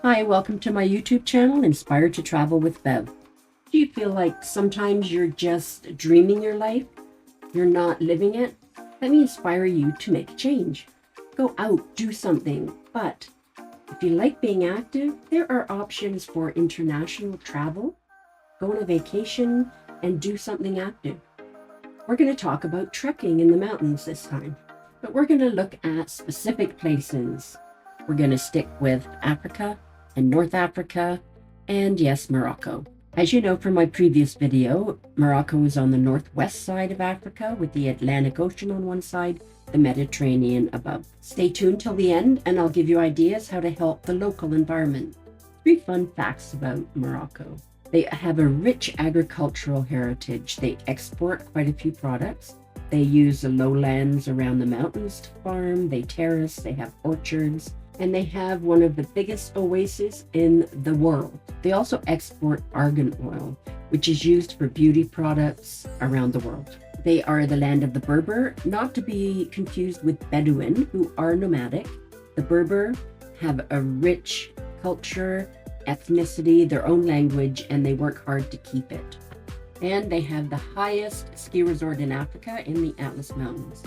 Hi, welcome to my YouTube channel, Inspired to Travel with Bev. Do you feel like sometimes you're just dreaming your life? You're not living it? Let me inspire you to make a change. Go out, do something. But if you like being active, there are options for international travel. Go on a vacation and do something active. We're going to talk about trekking in the mountains this time, but we're going to look at specific places. We're going to stick with Africa and North Africa, and yes, Morocco. As you know from my previous video, Morocco is on the northwest side of Africa with the Atlantic Ocean on one side, the Mediterranean above. Stay tuned till the end and I'll give you ideas how to help the local environment. 3 fun facts about Morocco. They have a rich agricultural heritage. They export quite a few products. They use the lowlands around the mountains to farm. They terrace, they have orchards, and they have one of the biggest oases in the world. They also export argan oil, which is used for beauty products around the world. They are the land of the Berber, not to be confused with Bedouin, who are nomadic. The Berber have a rich culture, ethnicity, their own language, and they work hard to keep it. And they have the highest ski resort in Africa in the Atlas Mountains.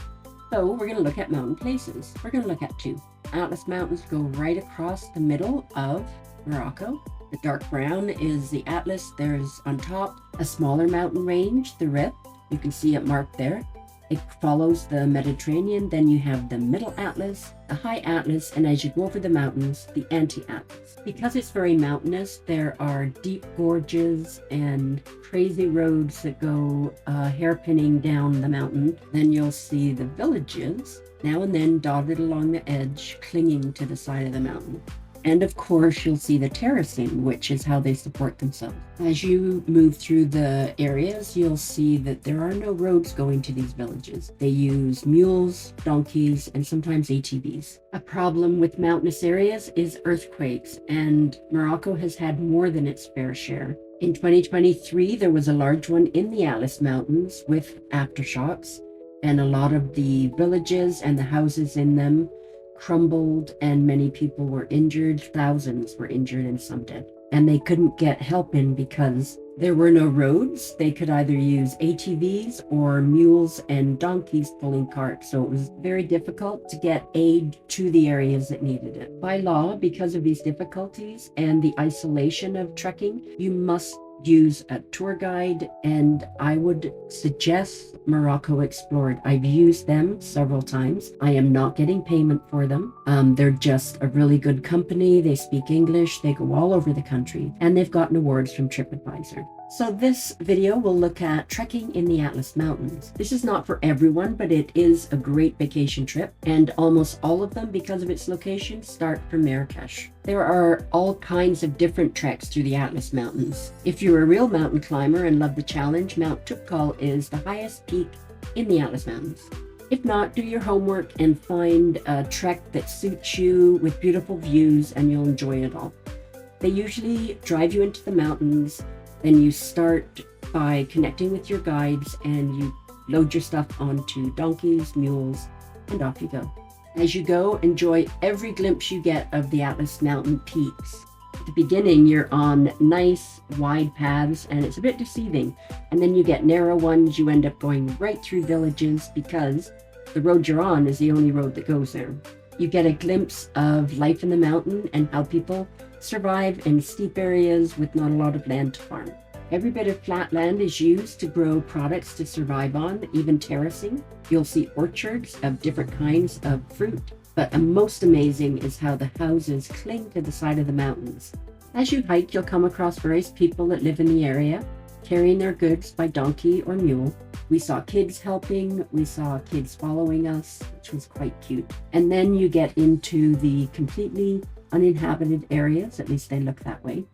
So we're going to look at mountain places. We're going to look at 2. Atlas Mountains go right across the middle of Morocco. The dark brown is the Atlas. There's on top a smaller mountain range, the Rif. You can see it marked there. It follows the Mediterranean. Then you have the Middle Atlas, the High Atlas, and as you go over the mountains, the Anti-Atlas. Because it's very mountainous, there are deep gorges and crazy roads that go hairpinning down the mountain. Then you'll see the villages, now and then dotted along the edge, clinging to the side of the mountain. And of course, you'll see the terracing, which is how they support themselves. As you move through the areas, you'll see that there are no roads going to these villages. They use mules, donkeys, and sometimes ATVs. A problem with mountainous areas is earthquakes, and Morocco has had more than its fair share. In 2023, there was a large one in the Atlas Mountains with aftershocks, and a lot of the villages and the houses in them crumbled and many people were injured. Thousands were injured and some dead. And they couldn't get help in because there were no roads. They could either use ATVs or mules and donkeys pulling carts. So it was very difficult to get aid to the areas that needed it. By law, because of these difficulties and the isolation of trekking, you must use a tour guide, and I would suggest Morocco Explored. I've used them several times. I am not getting payment for them. They're just a really good company. They speak English. They go all over the country, and they've gotten awards from TripAdvisor. So this video will look at trekking in the Atlas Mountains. This is not for everyone, but it is a great vacation trip, and almost all of them, because of its location, start from Marrakesh. There are all kinds of different treks through the Atlas Mountains. If you're a real mountain climber and love the challenge, Mount Toubkal is the highest peak in the Atlas Mountains. If not, do your homework and find a trek that suits you with beautiful views, and you'll enjoy it all. They usually drive you into the mountains. Then you start by connecting with your guides and you load your stuff onto donkeys, mules, and off you go. As you go, enjoy every glimpse you get of the Atlas Mountain peaks. At the beginning, you're on nice, wide paths, and it's a bit deceiving. And then you get narrow ones. You end up going right through villages because the road you're on is the only road that goes there. You get a glimpse of life in the mountain and how people survive in steep areas with not a lot of land to farm. Every bit of flat land is used to grow products to survive on, even terracing. You'll see orchards of different kinds of fruit, but most amazing is how the houses cling to the side of the mountains. As you hike, you'll come across various people that live in the area, carrying their goods by donkey or mule. We saw kids helping, we saw kids following us, which was quite cute. And then you get into the completely uninhabited areas, at least they look that way,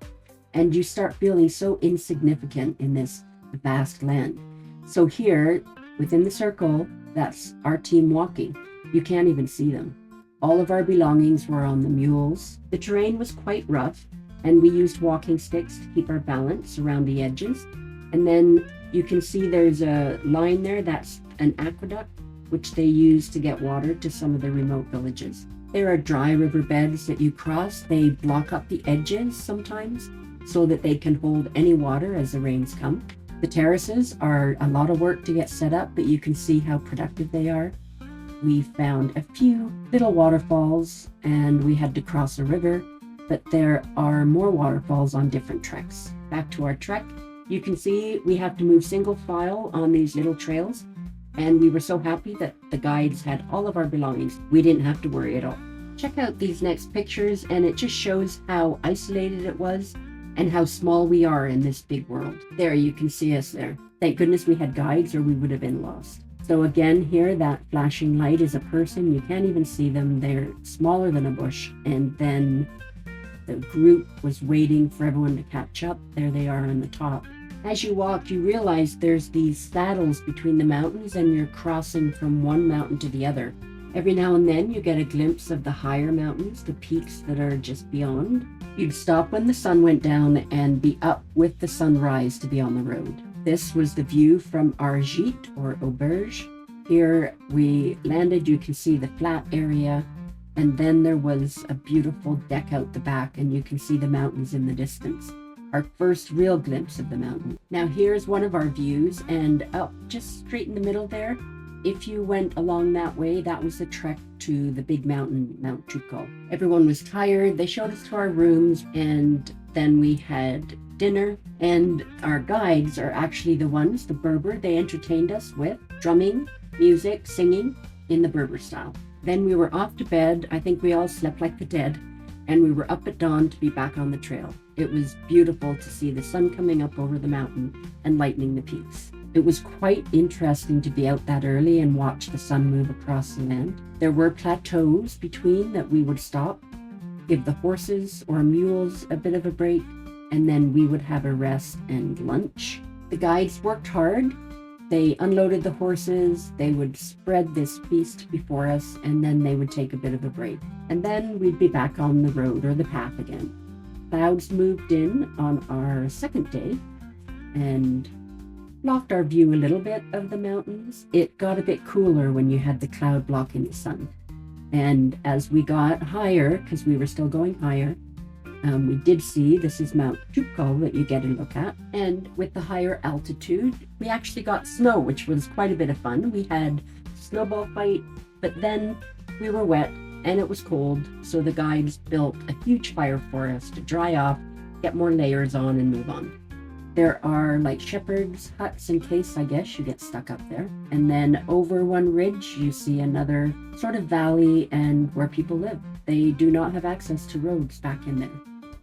and you start feeling so insignificant in this vast land. So here, within the circle, that's our team walking. You can't even see them. All of our belongings were on the mules. The terrain was quite rough, and we used walking sticks to keep our balance around the edges. And then you can see there's a line there, that's an aqueduct, which they use to get water to some of the remote villages. There are dry riverbeds that you cross. They block up the edges sometimes so that they can hold any water as the rains come. The terraces are a lot of work to get set up, but you can see how productive they are. We found a few little waterfalls and we had to cross a river, but there are more waterfalls on different treks. Back to our trek, you can see we have to move single file on these little trails, and we were so happy that the guides had all of our belongings. We didn't have to worry at all. Check out these next pictures, and it just shows how isolated it was and how small we are in this big world. There, you can see us there. Thank goodness we had guides or we would have been lost. So again, here, that flashing light is a person. You can't even see them. They're smaller than a bush. And then the group was waiting for everyone to catch up. There they are on the top. As you walk, you realize there's these saddles between the mountains and you're crossing from one mountain to the other. Every now and then you get a glimpse of the higher mountains, the peaks that are just beyond. You'd stop when the sun went down and be up with the sunrise to be on the road. This was the view from our gîte or auberge. Here we landed, you can see the flat area, and then there was a beautiful deck out the back and you can see the mountains in the distance. Our first real glimpse of the mountain. Now here's one of our views, and up just straight in the middle there, if you went along that way, that was the trek to the big mountain, Mount Chuko. Everyone was tired. They showed us to our rooms, and then we had dinner, and our guides are actually the ones, the Berber. They entertained us with drumming, music, singing in the Berber style. Then we were off to bed. I think we all slept like the dead, and we were up at dawn to be back on the trail. It was beautiful to see the sun coming up over the mountain and lightening the peaks. It was quite interesting to be out that early and watch the sun move across the land. There were plateaus between that we would stop, give the horses or mules a bit of a break, and then we would have a rest and lunch. The guides worked hard. They unloaded the horses, they would spread this feast before us, and then they would take a bit of a break. And then we'd be back on the road or the path again. Clouds moved in on our second day and blocked our view a little bit of the mountains. It got a bit cooler when you had the cloud blocking the sun. And as we got higher, because we were still going higher, we did see, this is Mount Chuko that you get a look at. And with the higher altitude, we actually got snow, which was quite a bit of fun. We had a snowball fight, but then we were wet and it was cold. So the guides built a huge fire for us to dry off, get more layers on and move on. There are like shepherd's huts in case, I guess, you get stuck up there. And then over one ridge, you see another sort of valley and where people live. They do not have access to roads back in there.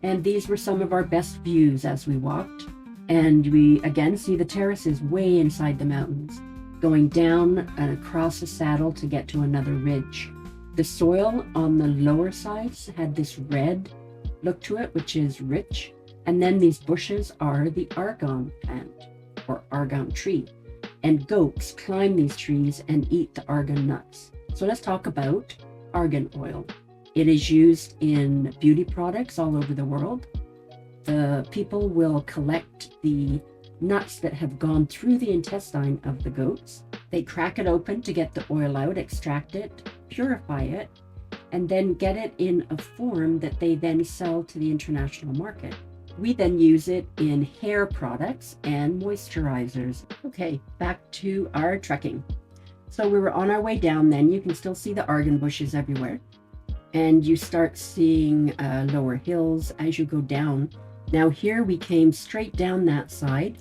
And these were some of our best views as we walked. And we again see the terraces way inside the mountains, going down and across a saddle to get to another ridge. The soil on the lower sides had this red look to it, which is rich. And then these bushes are the argan plant or argan tree. And goats climb these trees and eat the argan nuts. So let's talk about argan oil. It is used in beauty products all over the world. The people will collect the nuts that have gone through the intestine of the goats. They crack it open to get the oil out, extract it, purify it, and then get it in a form that they then sell to the international market. We then use it in hair products and moisturizers. Okay, back to our trekking. So we were on our way down then. You can still see the argan bushes everywhere. And you start seeing lower hills as you go down. Now here we came straight down that side.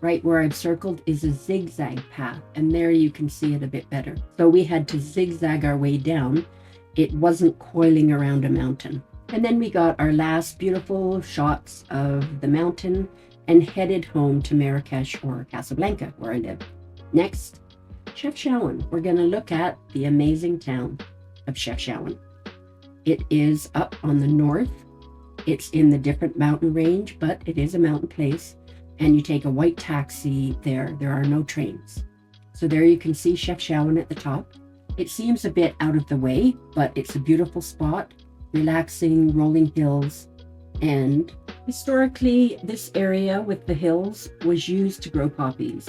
Right where I've circled is a zigzag path, and there you can see it a bit better. So we had to zigzag our way down. It wasn't coiling around a mountain. And then we got our last beautiful shots of the mountain and headed home to Marrakesh or Casablanca, where I live. Next, Chefchaouen. We're going to look at the amazing town of Chefchaouen. It is up on the north. It's in the different mountain range, but it is a mountain place. And you take a white taxi there. There are no trains. So there you can see Chefchaouen at the top. It seems a bit out of the way, but it's a beautiful spot, relaxing, rolling hills. And historically, this area with the hills was used to grow poppies.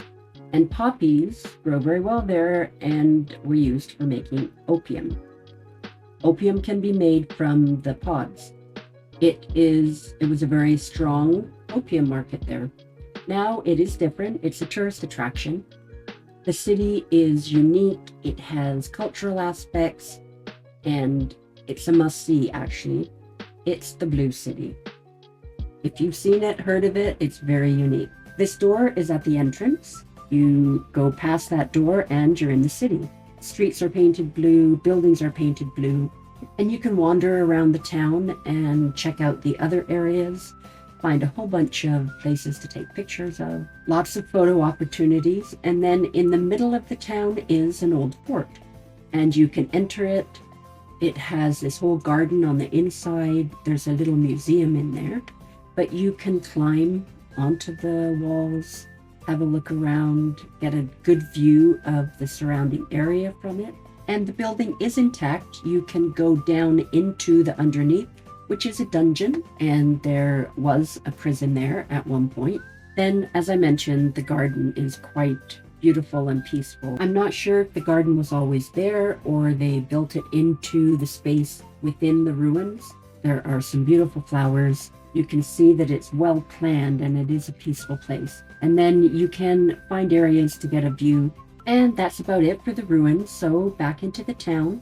And poppies grow very well there and were used for making opium. Opium can be made from the pods. It was a very strong opium market there. Now it is different. It's a tourist attraction. The city is unique. It has cultural aspects, and it's a must-see, actually. It's the Blue City. If you've seen it, heard of it, it's very unique. This door is at the entrance. You go past that door and you're in the city. Streets are painted blue, buildings are painted blue, and you can wander around the town and check out the other areas, find a whole bunch of places to take pictures of, lots of photo opportunities, and then in the middle of the town is an old fort, and you can enter it. It has this whole garden on the inside. There's a little museum in there, but you can climb onto the walls, have a look around, get a good view of the surrounding area from it. And the building is intact. You can go down into the underneath, which is a dungeon, and there was a prison there at one point. Then, as I mentioned, the garden is quite beautiful and peaceful. I'm not sure if the garden was always there or they built it into the space within the ruins. There are some beautiful flowers. You can see that it's well planned and it is a peaceful place. And then you can find areas to get a view. And that's about it for the ruins. So back into the town,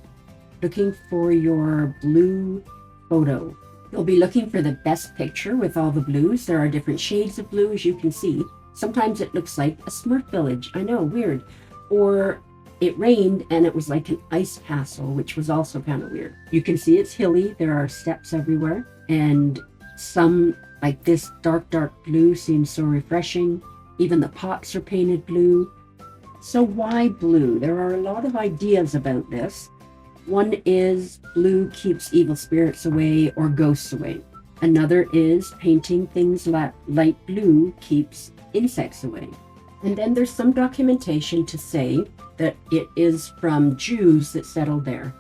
looking for your blue photo. You'll be looking for the best picture with all the blues. There are different shades of blue, as you can see. Sometimes it looks like a Smurf village. I know, weird. Or it rained and it was like an ice castle, which was also kind of weird. You can see it's hilly. There are steps everywhere. And some, like this dark blue, seems so refreshing. Even the pots are painted blue. So why blue? There are a lot of ideas about this. One is blue keeps evil spirits away or ghosts away. Another is painting things light blue keeps insects away. And then there's some documentation to say that it is from Jews that settled there.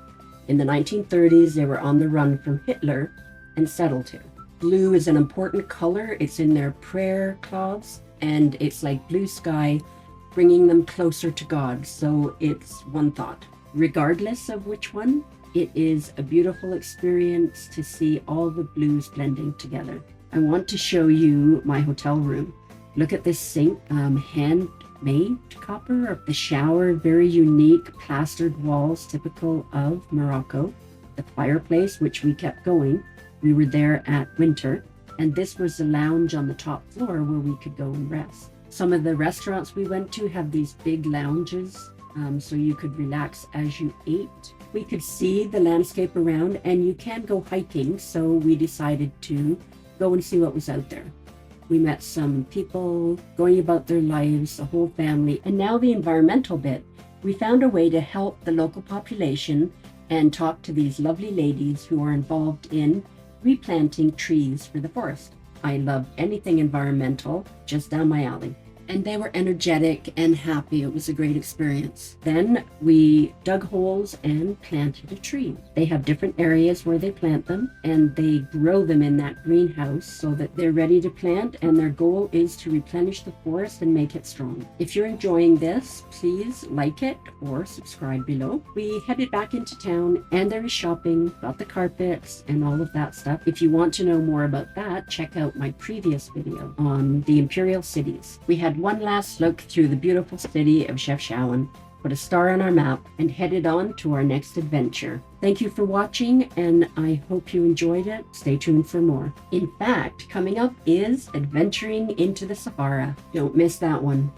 In the 1930s, they were on the run from Hitler and settled here. Blue is an important color. It's in their prayer cloths, and it's like blue sky, bringing them closer to God. So it's one thought. Regardless of which one, it is a beautiful experience to see all the blues blending together. I want to show you my hotel room. Look at this sink, handmade copper. The shower, very unique, plastered walls, typical of Morocco. The fireplace, which we kept going. We were there at winter, and this was the lounge on the top floor where we could go and rest. Some of the restaurants we went to have these big lounges, so you could relax as you ate. We could see the landscape around, and you can go hiking, so we decided to go and see what was out there. We met some people going about their lives, a whole family, and now the environmental bit. We found a way to help the local population and talk to these lovely ladies who are involved in replanting trees for the forest. I love anything environmental, just down my alley. And they were energetic and happy. It was a great experience. Then we dug holes and planted a tree. They have different areas where they plant them, and they grow them in that greenhouse so that they're ready to plant, and their goal is to replenish the forest and make it strong. If you're enjoying this, please like it or subscribe below. We headed back into town, and there was shopping, got the carpets and all of that stuff. If you want to know more about that, check out my previous video on the imperial cities. We had one last look through the beautiful city of Chefchaouen, put a star on our map, and headed on to our next adventure. Thank you for watching, and I hope you enjoyed it. Stay tuned for more. In fact, coming up is adventuring into the Sahara. Don't miss that one.